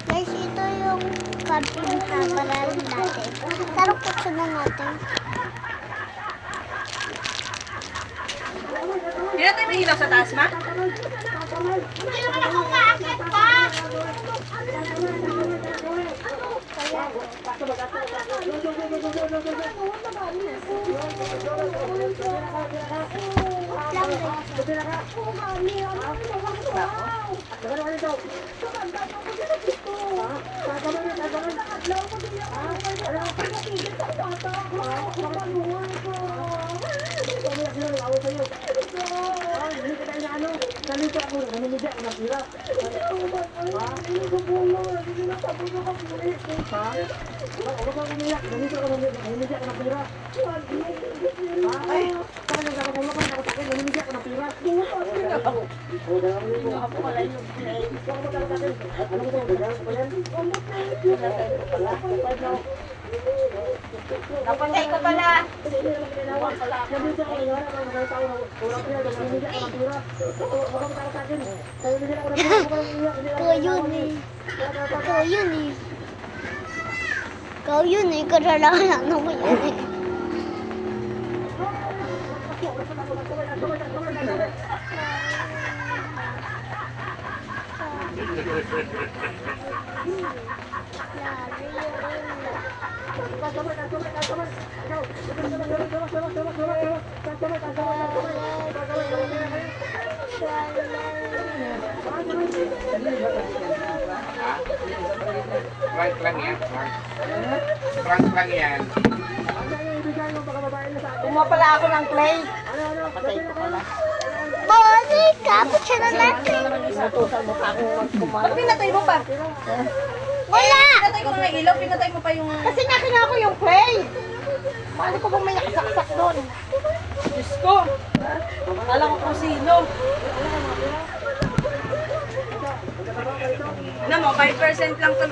Guys, ito yung cardboard na parang natin. Tara, putsun na natin. Hindi natin may ilaw sa taas, ma? Hindi naman ako maakit pa! Napantay ko pala. Ikaw yun eh. Ikaw yun eh. Ikaw yun eh. Kasalanan mo yun eh. Prank lang yan, prank. Prank lang yan. Kumuha pala ako ng clay. Patay ko pala. Bali, kapit siya na natin. Inutusan mo pa akong magkumara. Ba't pinatay mo pa? Wala! Pinatay ko ng ilaw, pinatay mo pa yung... Kasi nakina ko yung clay. Paano ko bang may nakasaksak doon? Diyos ko. Akala ko kung sino. Na mo, 5% lang tuloy.